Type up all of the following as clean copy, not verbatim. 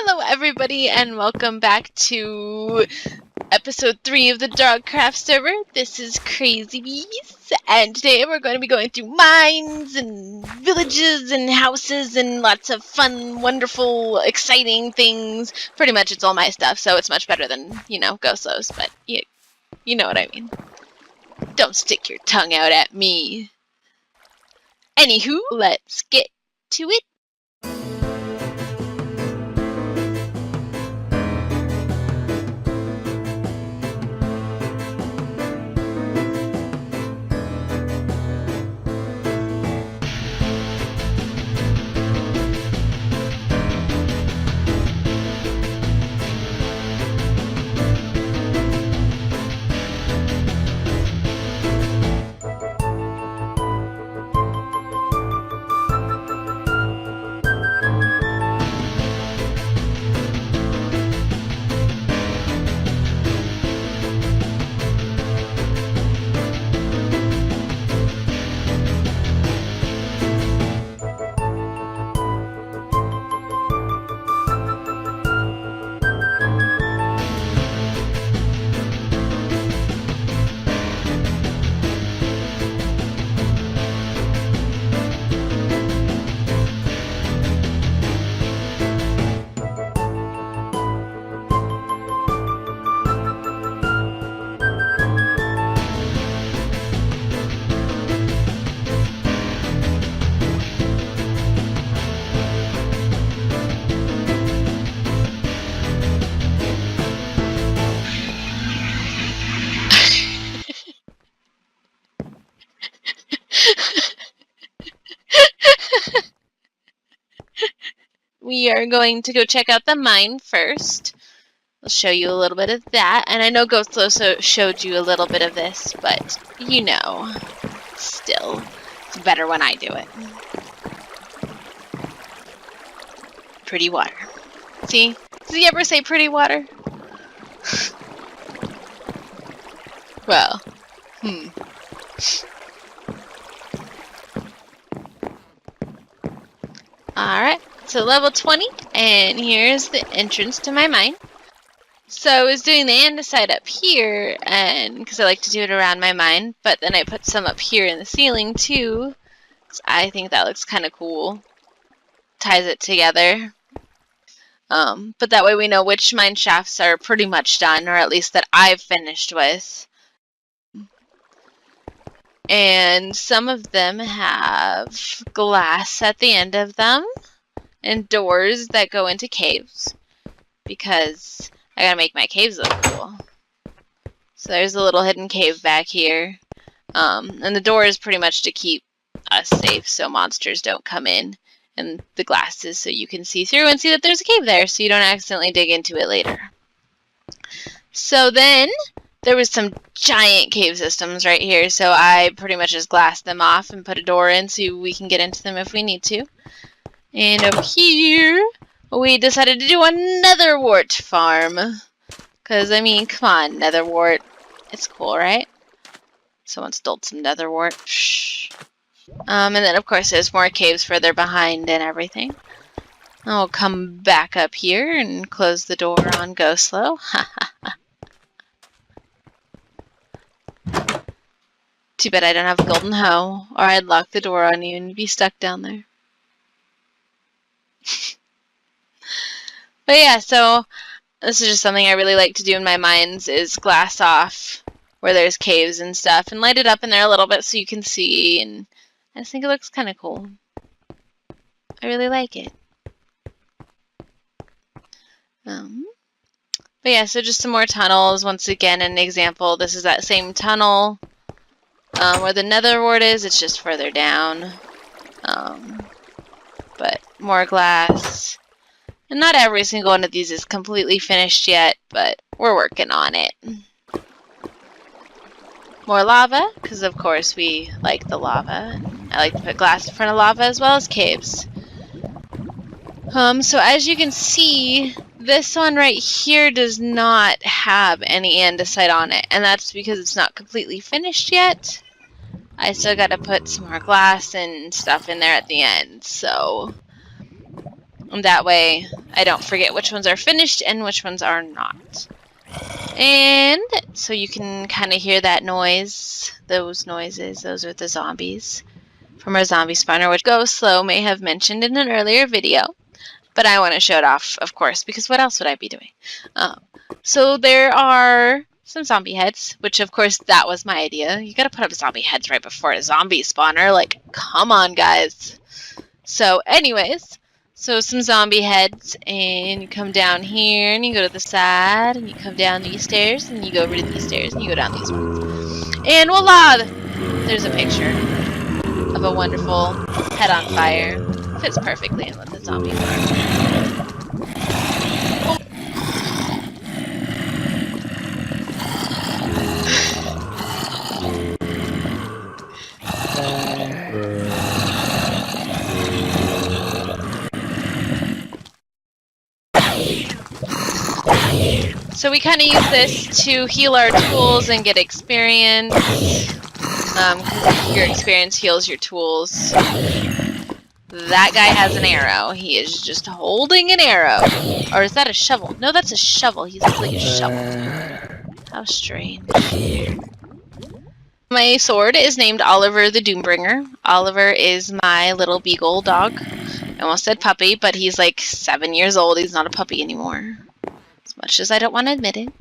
Hello everybody and welcome back to episode 3 of the Dogcraft server. This is CRAZYBEES and today we're going to be going through mines and villages and houses and lots of fun, wonderful, exciting things. Pretty much it's all my stuff, so it's much better than, Ghostlo's, but you know what I mean. Don't stick your tongue out at me. Anywho, let's get to it. We are going to go check out the mine first. I'll show you a little bit of that. And I know Ghostlo also showed you a little bit of this, but still, it's better when I do it. Pretty water. See? Does he ever say pretty water? Well, Alright, so level 20, and here's the entrance to my mine. So I was doing the andesite up here, and because I like to do it around my mine, but then I put some up here in the ceiling too, because I think that looks kind of cool. Ties it together. But that way we know which mine shafts are pretty much done, or at least that I've finished with. And some of them have glass at the end of them and doors that go into caves because I gotta make my caves look cool. So there's a little hidden cave back here. And the door is pretty much to keep us safe so monsters don't come in. And the glass is so you can see through and see that there's a cave there so you don't accidentally dig into it later. So then there was some giant cave systems right here, so I pretty much just glassed them off and put a door in so we can get into them if we need to. And over here, we decided to do a netherwort farm. Because, I mean, come on, netherwort. It's cool, right? Someone stole some netherwort. Shh. And then, of course, there's more caves further behind and everything. I'll come back up here and close the door on Ghostlo. Too bad I don't have a golden hoe, or I'd lock the door on you and you'd be stuck down there. But yeah, so this is just something I really like to do in my mines, is glass off where there's caves and stuff and light it up in there a little bit so you can see, and I just think it looks kind of cool. I really like it. But yeah, so just some more tunnels. Once again, an example, this is that same tunnel where the netherwort is, it's just further down. But more glass. And not every single one of these is completely finished yet, but we're working on it. More lava, because of course we like the lava. I like to put glass in front of lava as well as caves. So as you can see, this one right here does not have any andesite on it, and that's because it's not completely finished yet. I still got to put some more glass and stuff in there at the end, so And that way I don't forget which ones are finished and which ones are not. And so you can kind of hear that noise, those noises, those are the zombies from our zombie spawner, which Go Slow may have mentioned in an earlier video. But I want to show it off, of course, because what else would I be doing? So there are some zombie heads, which of course that was my idea. You gotta put up zombie heads right before a zombie spawner. Like, come on, guys. So anyways, so some zombie heads, and you come down here, and you go to the side, and you come down these stairs, and you go over to these stairs, and you go down these ones. And voila! There's a picture of a wonderful head on fire. Fits perfectly in with the zombie farm. So we kind of use this to heal our tools and get experience. Because your experience heals your tools. That guy has an arrow. He is just holding an arrow. Or is that a shovel? No, that's a shovel. He's holding a shovel. How strange. My sword is named Oliver the Doombringer. Oliver is my little beagle dog. I almost said puppy, but he's like 7 years old. He's not a puppy anymore. As much as I don't want to admit it.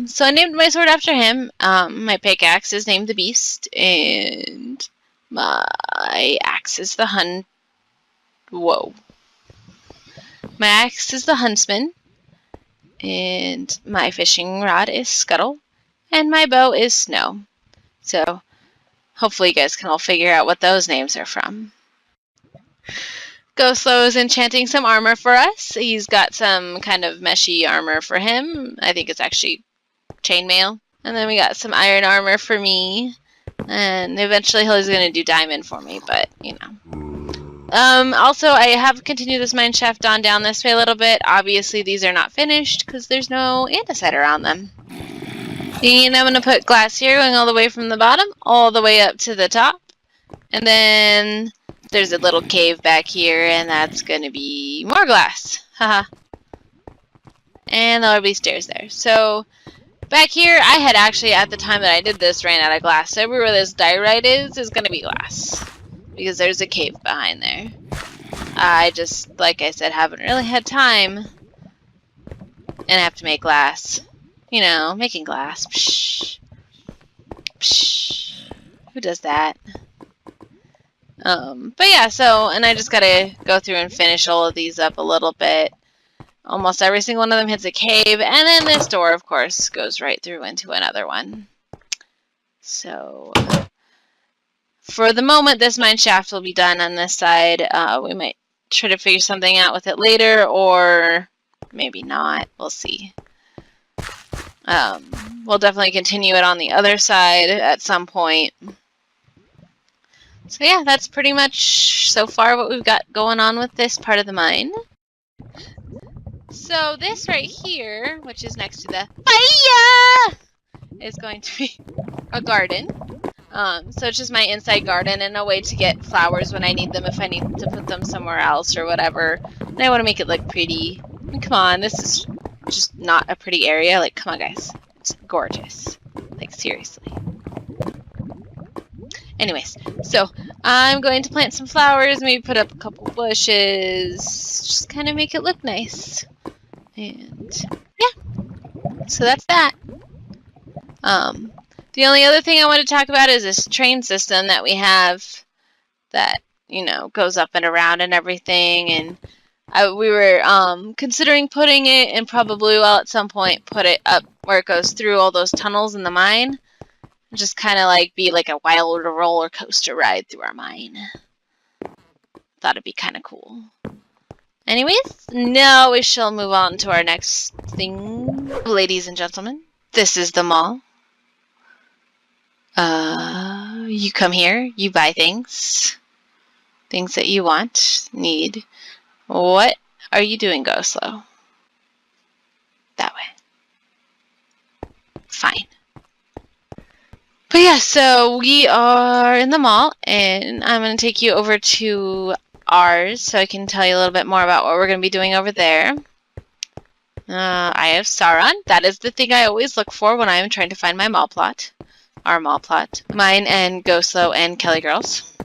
So I named my sword after him. My pickaxe is named the Beast, and my axe is the Whoa. My axe is the Huntsman, and my fishing rod is Scuttle, and my bow is Snow. So hopefully you guys can all figure out what those names are from. Go Slow is enchanting some armor for us. He's got some kind of meshy armor for him. I think it's actually chainmail. And then we got some iron armor for me. And eventually he's going to do diamond for me, but, you know. Also, I have continued this mine shaft on down this way a little bit. Obviously, these are not finished because there's no andesite around them. And I'm going to put glass here going all the way from the bottom all the way up to the top. And then there's a little cave back here, and that's going to be more glass. Haha. And there'll be stairs there. So back here, I had actually, at the time that I did this, ran out of glass. So everywhere this diorite is going to be glass. Because there's a cave behind there. I just, like I said, haven't really had time. And I have to make glass. You know, making glass. Psh. Psh. Who does that? But yeah, so, and I just gotta go through and finish all of these up a little bit. Almost every single one of them hits a cave, and then this door, of course, goes right through into another one. So, for the moment, this mine shaft will be done on this side. We might try to figure something out with it later, or maybe not. We'll see. We'll definitely continue it on the other side at some point. So yeah, that's pretty much so far what we've got going on with this part of the mine. So this right here, which is next to the fire, is going to be a garden. So it's just my inside garden and a way to get flowers when I need them if I need to put them somewhere else or whatever. And I want to make it look pretty. I mean, come on, this is just not a pretty area. Like, come on, guys. It's gorgeous. Like, seriously. Anyways, so I'm going to plant some flowers, maybe put up a couple bushes, just kind of make it look nice. And yeah, so that's that. The only other thing I want to talk about is this train system that we have that, you know, goes up and around and everything. And we were considering putting it, and probably will at some point put it up where it goes through all those tunnels in the mine. Just kind of like be like a wild roller coaster ride through our mine. Thought it'd be kind of cool. Anyways, now we shall move on to our next thing. Ladies and gentlemen, this is the mall. You come here, you buy things. Things that you want, need. What are you doing, Go Slow? That way. Fine. But yeah, so we are in the mall, and I'm going to take you over to ours, so I can tell you a little bit more about what we're going to be doing over there. I have Sauron. That is the thing I always look for when I am trying to find my mall plot. Our mall plot. Mine and Ghostlow and Kelly Girls.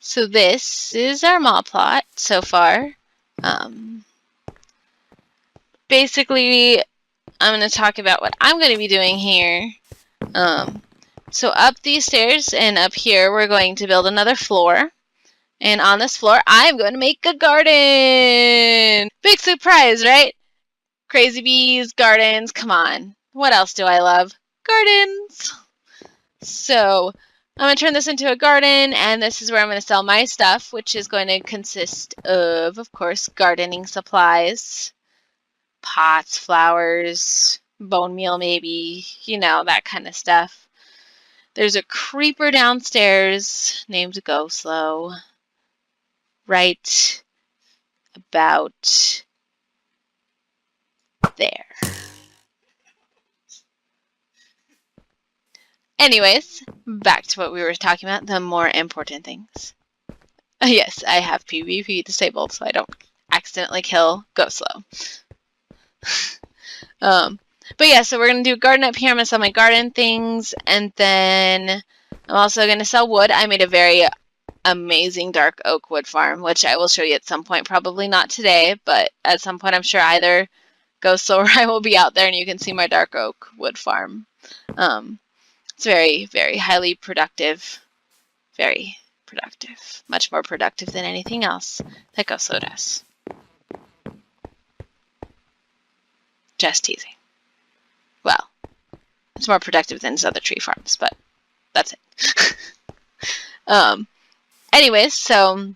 So this is our mall plot so far. Basically, I'm going to talk about what I'm going to be doing here. So up these stairs and up here, we're going to build another floor. And on this floor, I'm going to make a garden. Big surprise, right? Crazy bees, gardens, come on. What else do I love? Gardens. So I'm going to turn this into a garden, and this is where I'm going to sell my stuff, which is going to consist of course, gardening supplies, pots, flowers, bone meal maybe, you know, that kind of stuff. There's a creeper downstairs named Ghostlow. Right about there. Anyways, back to what we were talking about, the more important things. Yes, I have PvP disabled so I don't accidentally kill Ghostlow. But yeah, so we're going to do a garden up here. I'm going to sell my garden things, and then I'm also going to sell wood. I made a very amazing dark oak wood farm, which I will show you at some point. Probably not today, but at some point I'm sure either Ghostlow or I will be out there and you can see my dark oak wood farm. It's very, very highly productive. Very productive. Much more productive than anything else that Ghostlow does. Just teasing. Well, it's more productive than his other tree farms, but that's it. Anyways, so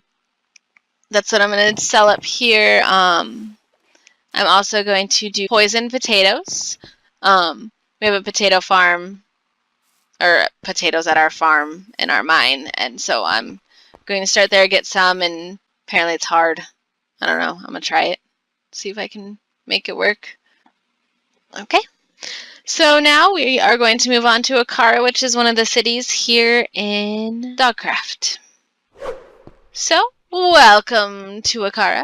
that's what I'm going to sell up here. I'm also going to do poison potatoes. We have a potato farm, or potatoes at our farm in our mine, and so I'm going to start there, get some, and apparently it's hard. I don't know. I'm going to try it, see if I can make it work. Okay. So now we are going to move on to Akara, which is one of the cities here in Dogcraft. So, welcome to Akara.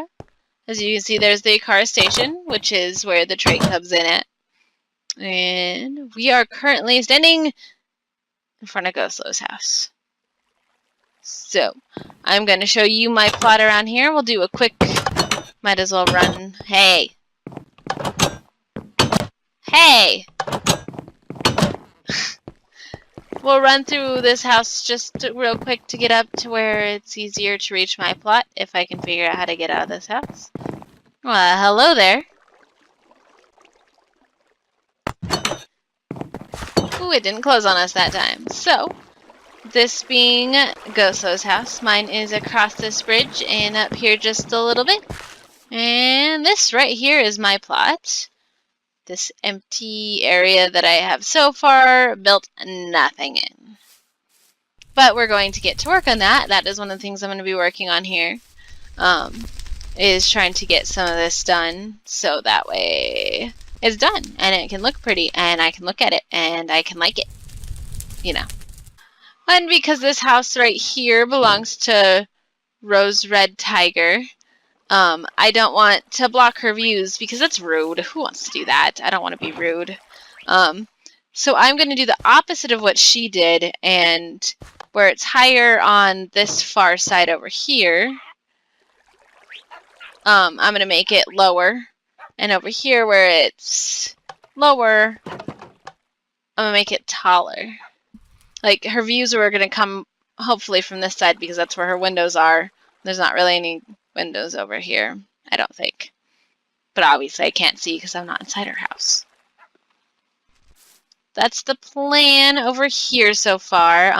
As you can see, there's the Akara station, which is where the train comes in at. And we are currently standing in front of Ghostlow's house. So, I'm going to show you my plot around here. We'll do a quick, might as well run. Hey! Hey! We'll run through this house just real quick to get up to where it's easier to reach my plot, if I can figure out how to get out of this house. Well, hello there. Ooh, it didn't close on us that time. So, this being Ghostlow's house, mine is across this bridge and up here just a little bit. And this right here is my plot. This empty area that I have so far built nothing in. But we're going to get to work on that. That is one of the things I'm going to be working on here. Is trying to get some of this done so that way it's done and it can look pretty and I can look at it and I can like it. You know. And because this house right here belongs to Rose Red Tiger, I don't want to block her views because that's rude. Who wants to do that? I don't want to be rude. So I'm going to do the opposite of what she did, and where it's higher on this far side over here, I'm going to make it lower. And over here where it's lower, I'm going to make it taller. Like, her views are going to come hopefully from this side because that's where her windows are. There's not really any windows over here, I don't think. But obviously I can't see because I'm not inside her house. That's the plan over here so far.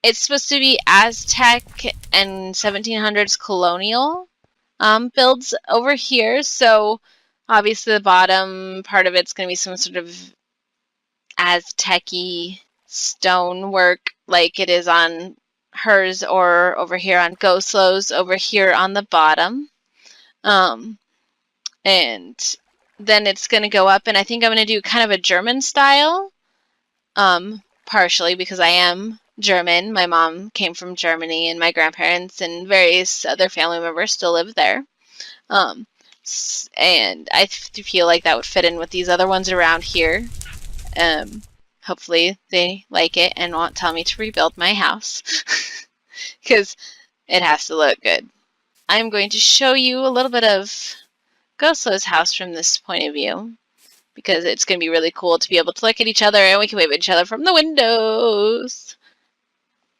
It's supposed to be Aztec and 1700s colonial builds over here. So obviously the bottom part of it's going to be some sort of Aztec-y stonework like it is on hers or over here on Ghostlow's over here on the bottom. And then it's going to go up, and I think I'm going to do kind of a German style, partially because I am German. My mom came from Germany, and my grandparents and various other family members still live there. And I feel like that would fit in with these other ones around here. Hopefully they like it and won't tell me to rebuild my house because it has to look good. I'm going to show you a little bit of Ghostlo's house from this point of view because it's going to be really cool to be able to look at each other and we can wave at each other from the windows.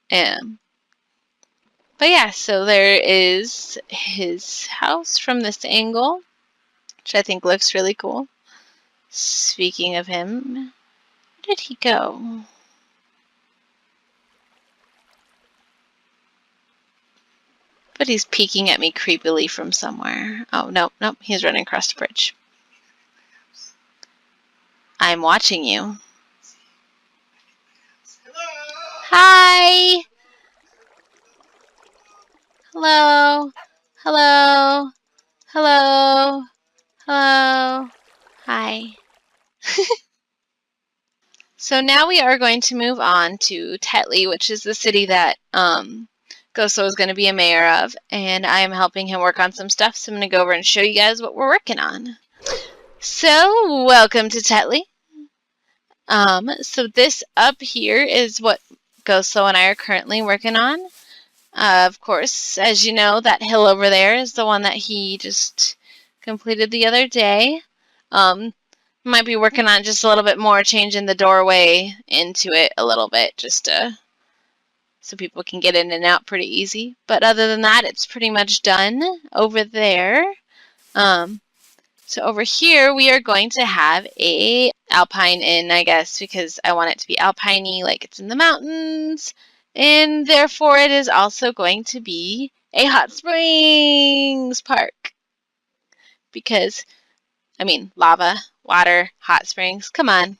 But yeah, so there is his house from this angle, which I think looks really cool. Speaking of him, where did he go? But he's peeking at me creepily from somewhere. Oh, nope, he's running across the bridge. I'm watching you. Hi! Hello! Hello! Hello! Hello! Hi. So now we are going to move on to Tetley, which is the city that Ghostlo is going to be a mayor of, and I am helping him work on some stuff, so I'm going to go over and show you guys what we're working on. So, welcome to Tetley. So this up here is what Ghostlo and I are currently working on. Of course, as you know, that hill over there is the one that he just completed the other day. Might be working on just a little bit more, changing the doorway into it a little bit, just so people can get in and out pretty easy. But other than that, it's pretty much done over there. So over here, we are going to have a alpine inn, I guess, because I want it to be alpine-y, like it's in the mountains. And therefore, it is also going to be a hot springs park. Because, I mean, lava, water, hot springs, come on.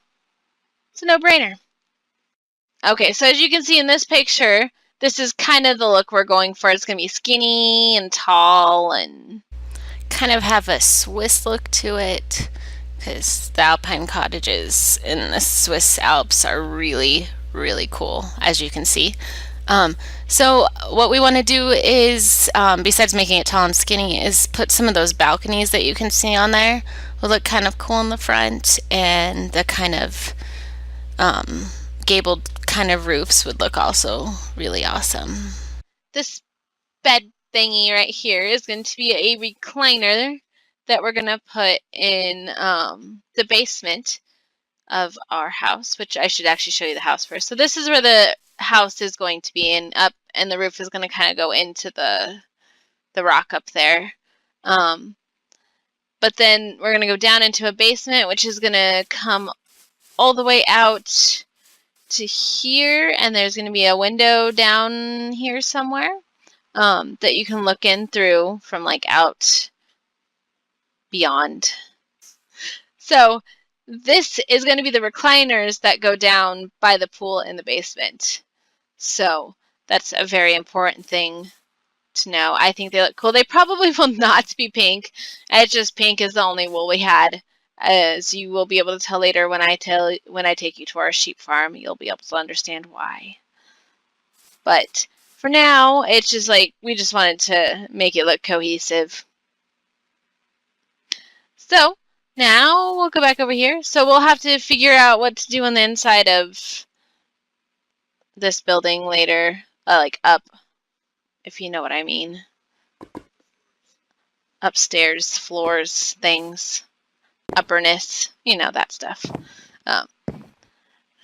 It's a no-brainer. Okay, so as you can see in this picture, this is kind of the look we're going for. It's going to be skinny and tall and kind of have a Swiss look to it because the alpine cottages in the Swiss Alps are really, really cool, as you can see. So what we want to do is, besides making it tall and skinny, is put some of those balconies that you can see on there. Will look kind of cool in the front, and the kind of gabled kind of roofs would look also really awesome. This bed thingy right here is going to be a recliner that we're going to put in the basement of our house, which I should actually show you the house first. So this is where the house is going to be in up, and the roof is going to kind of go into the rock up there. But then we're going to go down into a basement, which is going to come all the way out to here, and there's going to be a window down here somewhere that you can look in through from like out beyond. So this is going to be the recliners that go down by the pool in the basement. So that's a very important thing to know. I think they look cool. They probably will not be pink. It's just pink is the only wool we had. As you will be able to tell later when I take you to our sheep farm, you'll be able to understand why. But for now, it's just like we just wanted to make it look cohesive. So now we'll go back over here. So we'll have to figure out what to do on the inside of this building later, like up, if you know what I mean. Upstairs, floors, things, upperness, you know, that stuff.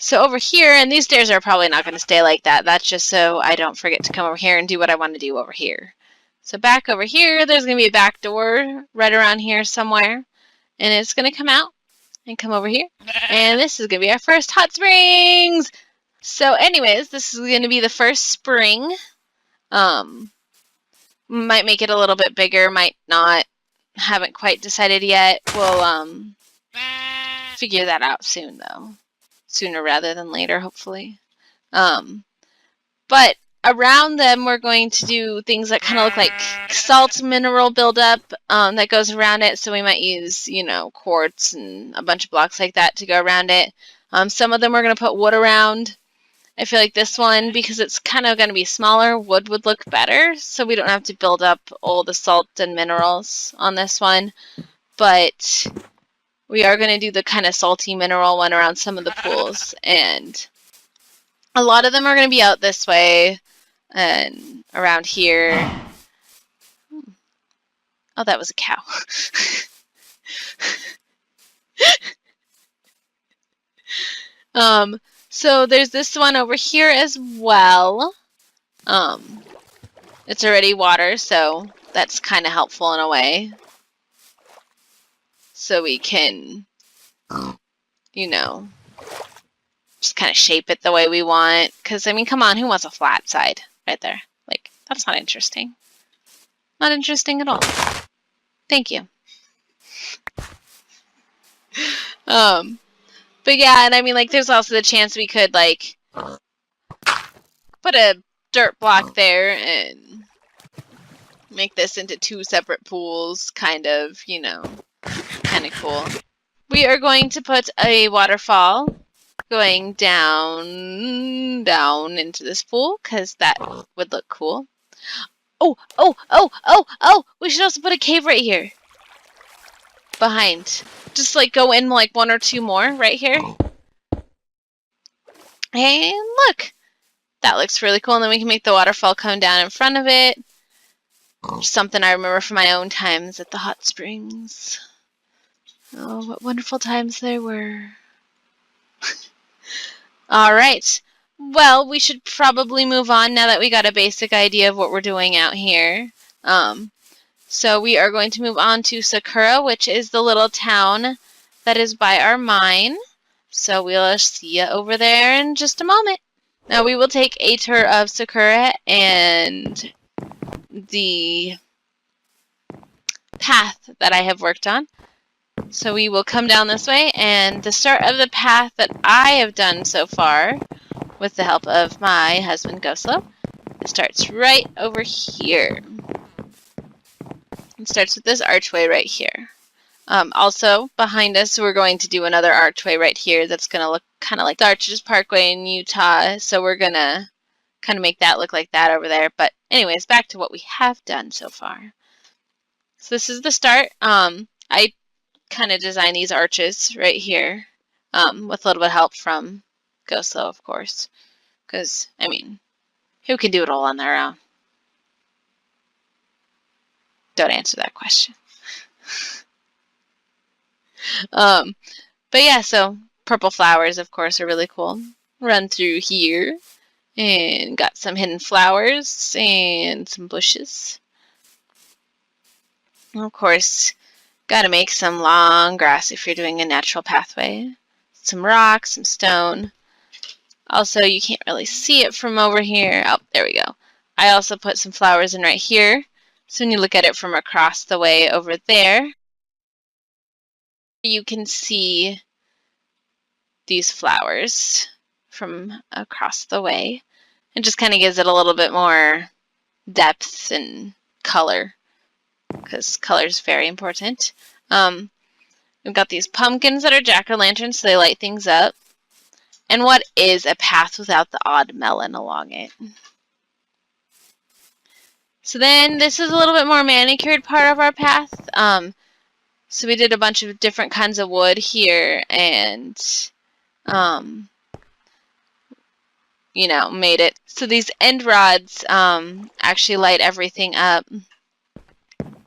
So over here, and these stairs are probably not going to stay like that. That's just so I don't forget to come over here and do what I want to do over here. So back over here, there's going to be a back door right around here somewhere. And it's going to come out and come over here. And this is going to be our first hot springs. So anyways, this is going to be the first spring. Might make it a little bit bigger, might not. Haven't quite decided yet. We'll figure that out soon, though. Sooner rather than later, hopefully. But around them, we're going to do things that kind of look like salt mineral buildup that goes around it. So we might use, you know, quartz and a bunch of blocks like that to go around it. Some of them we're going to put wood around. I feel like this one, because it's kind of going to be smaller, wood would look better, so we don't have to build up all the salt and minerals on this one. But we are going to do the kind of salty mineral one around some of the pools, and a lot of them are going to be out this way and around here. Oh, that was a cow. So there's this one over here as well. It's already water, so that's kind of helpful in a way. So we can, you know, just kind of shape it the way we want. Because, I mean, come on, who wants a flat side right there? Like, that's not interesting. Not interesting at all. Thank you. But yeah, and I mean, like, there's also the chance we could, like, put a dirt block there and make this into 2 separate pools, kind of, you know, kind of cool. We are going to put a waterfall going down into this pool, because that would look cool. Oh, we should also put a cave right here. Behind. Just, like, go in, like, 1 or 2 more right here. And look! That looks really cool, and then we can make the waterfall come down in front of it. Something I remember from my own times at the hot springs. Oh, what wonderful times they were. Alright. Well, we should probably move on now that we got a basic idea of what we're doing out here. So we are going to move on to Sakura, which is the little town that is by our mine. So we'll see you over there in just a moment. Now we will take a tour of Sakura and the path that I have worked on. So we will come down this way, and the start of the path that I have done so far, with the help of my husband Goslo, it starts right over here. It starts with this archway right here. Also, behind us, we're going to do another archway right here that's going to look kind of like the Arches Parkway in Utah, so we're going to kind of make that look like that over there. But anyways, back to what we have done so far. So this is the start. I kind of designed these arches right here with a little bit of help from Goslo, of course, because, I mean, who can do it all on their own? Don't answer that question. But yeah, so purple flowers, of course, are really cool. Run through here and got some hidden flowers and some bushes. And of course, got to make some long grass if you're doing a natural pathway. Some rocks, some stone. Also, you can't really see it from over here. Oh, there we go. I also put some flowers in right here. So when you look at it from across the way over there, you can see these flowers from across the way. It just kind of gives it a little bit more depth and color, because color is very important. We've got these pumpkins that are jack-o'-lanterns, so they light things up. And what is a path without the odd melon along it? So then this is a little bit more manicured part of our path. So we did a bunch of different kinds of wood here, and you know, made it so these end rods actually light everything up.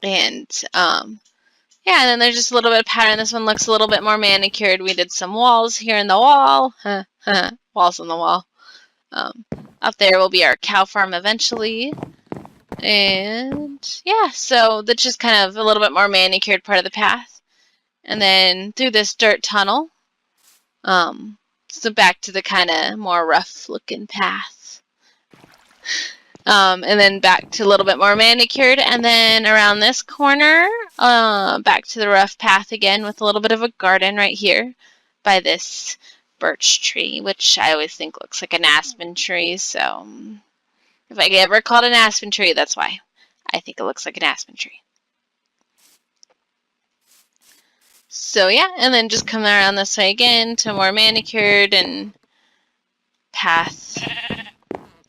And yeah, and then there's just a little bit of pattern. This one looks a little bit more manicured. We did some walls here in the wall. Walls on the wall. Up there will be our cow farm eventually. And yeah, so that's just kind of a little bit more manicured part of the path. And then through this dirt tunnel. So back to the kind of more rough looking path. And then back to a little bit more manicured. And then around this corner, back to the rough path again with a little bit of a garden right here by this birch tree, which I always think looks like an aspen tree. So if I get ever called an aspen tree, that's why. I think it looks like an aspen tree. So yeah, and then just come around this way again to more manicured, and path.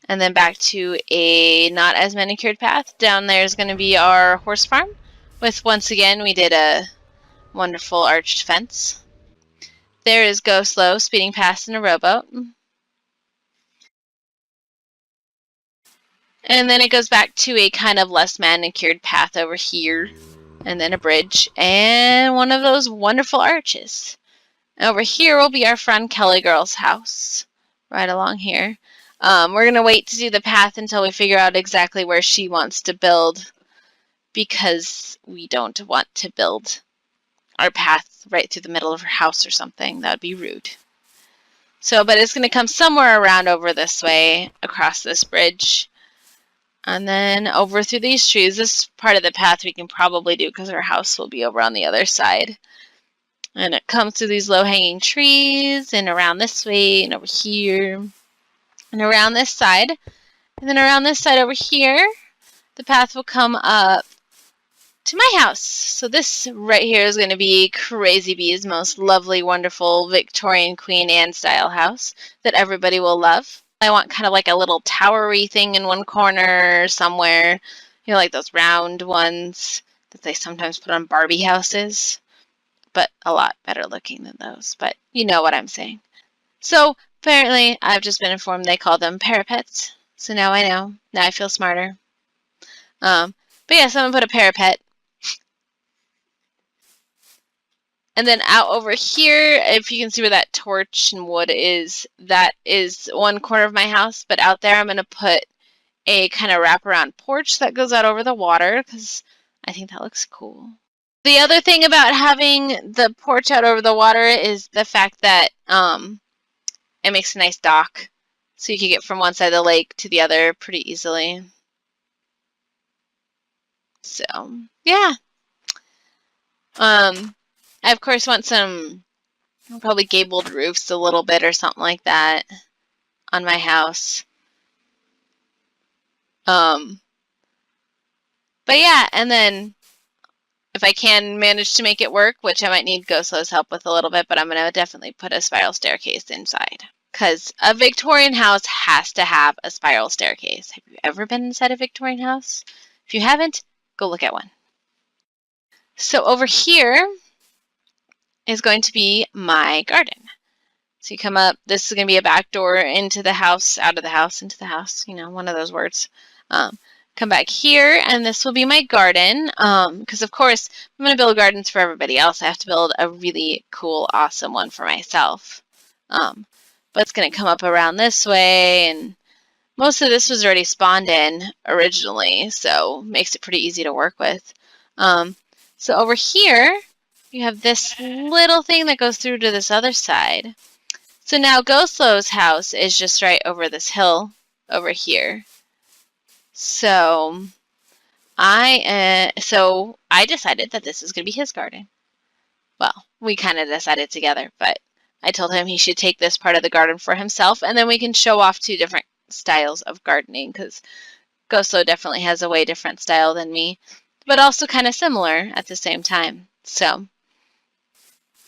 And then back to a not as manicured path. Down there is going to be our horse farm. With, once again, we did a wonderful arched fence. There is Go Slow speeding past in a rowboat. And then it goes back to a kind of less manicured path over here. And then a bridge. And one of those wonderful arches. Over here will be our friend Kelly Girl's house. Right along here. We're going to wait to do the path until we figure out exactly where she wants to build. Because we don't want to build our path right through the middle of her house or something. That would be rude. So, but it's going to come somewhere around over this way, across this bridge. And then over through these trees. This part of the path we can probably do because our house will be over on the other side. And it comes through these low-hanging trees and around this way and over here. And around this side. And then around this side over here, the path will come up to my house. So this right here is going to be CRAZYBEES' most lovely, wonderful Victorian Queen Anne style house that everybody will love. I want kind of like a little towery thing in one corner somewhere. You know, like those round ones that they sometimes put on Barbie houses. But a lot better looking than those. But you know what I'm saying. So apparently I've just been informed they call them parapets. So now I know. Now I feel smarter. But yeah, so I'm going to put a parapet. And then out over here, if you can see where that torch and wood is, that is one corner of my house. But out there, I'm going to put a kind of wraparound porch that goes out over the water because I think that looks cool. The other thing about having the porch out over the water is the fact that it makes a nice dock. So you can get from one side of the lake to the other pretty easily. So, yeah. I, of course, want some probably gabled roofs a little bit or something like that on my house. But yeah, and then if I can manage to make it work, which I might need Go Slow's help with a little bit, but I'm going to definitely put a spiral staircase inside. Because a Victorian house has to have a spiral staircase. Have you ever been inside a Victorian house? If you haven't, go look at one. So over here is going to be my garden. So you come up, this is going to be a back door into the house, out of the house, into the house, you know, one of those words. Come back here, and this will be my garden, because of course, I'm going to build gardens for everybody else. I have to build a really cool, awesome one for myself. But it's going to come up around this way, and most of this was already spawned in originally, so makes it pretty easy to work with. So over here, you have this little thing that goes through to this other side. So now Go Slow's house is just right over this hill over here. So I decided that this is going to be his garden. Well, we kind of decided together, but I told him he should take this part of the garden for himself, and then we can show off two different styles of gardening, because Go Slow definitely has a way different style than me, but also kind of similar at the same time. So,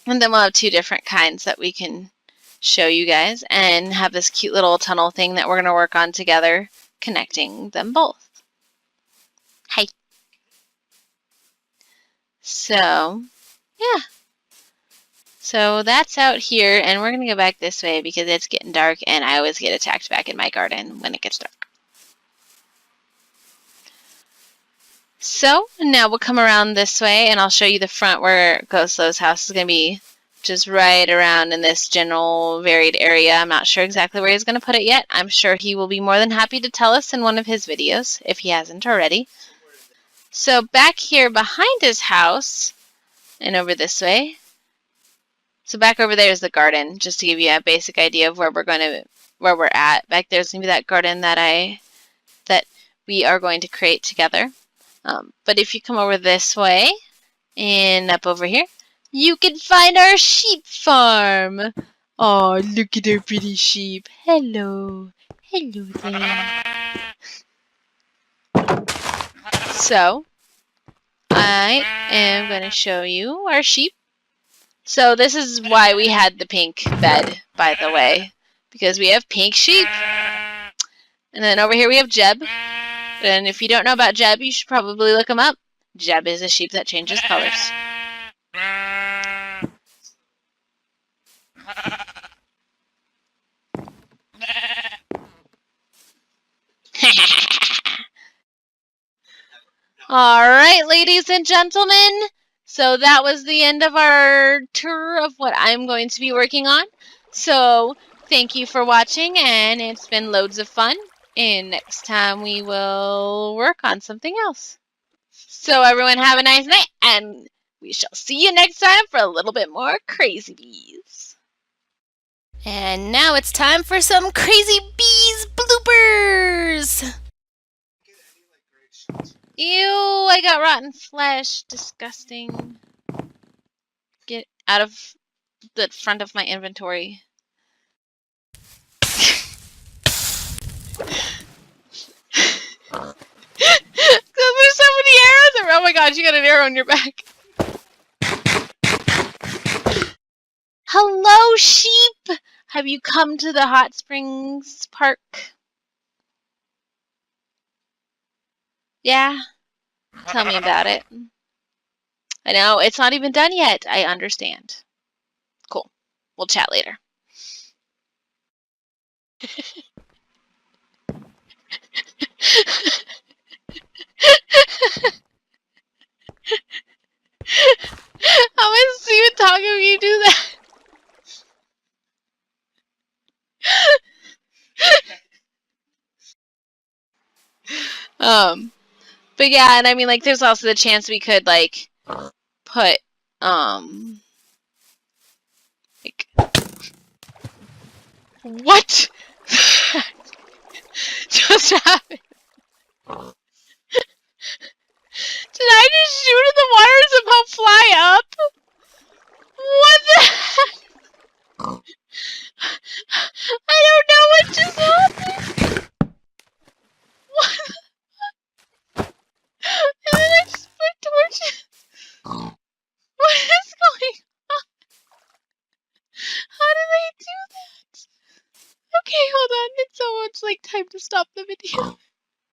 and then we'll have two different kinds that we can show you guys, and have this cute little tunnel thing that we're going to work on together, connecting them both. Hi. So, yeah. So that's out here, and we're going to go back this way because it's getting dark, and I always get attacked back in my garden when it gets dark. So now we'll come around this way, and I'll show you the front where Go Slow's house is going to be, just right around in this general varied area. I'm not sure exactly where he's going to put it yet. I'm sure he will be more than happy to tell us in one of his videos, if he hasn't already. So back here behind his house, and over this way, so back over there is the garden, just to give you a basic idea of where we're at. Back there's going to be that garden that we are going to create together. But if you come over this way, and up over here, you can find our sheep farm. Oh, look at our pretty sheep. Hello. Hello there. So, I am going to show you our sheep. So this is why we had the pink bed, by the way. because we have pink sheep. And then over here we have Jeb. And if you don't know about Jeb, you should probably look him up. Jeb is a sheep that changes colors. Alright, ladies and gentlemen. So that was the end of our tour of what I'm going to be working on. So thank you for watching, and it's been loads of fun. And next time we will work on something else. So everyone have a nice night, and we shall see you next time for a little bit more Crazy Bees. And now it's time for some Crazy Bees bloopers! Ew, I got rotten flesh. Disgusting. Get out of the front of my inventory. There's so many arrows. Oh my god, you got an arrow in your back. Hello, sheep. Have you come to the Hot Springs Park? Yeah? Tell me about it. I know, it's not even done yet. I understand. Cool. We'll chat later. How am I even talking when you do that? But yeah, and I mean, like, there's also the chance we could, like, put, like, what just happened? Did I just shoot in the water and somehow fly up? What the heck? I don't know what just happened. What? And then I just put torches. What is going on? How did I do that? Okay, hold on. It's so much like time to stop the video.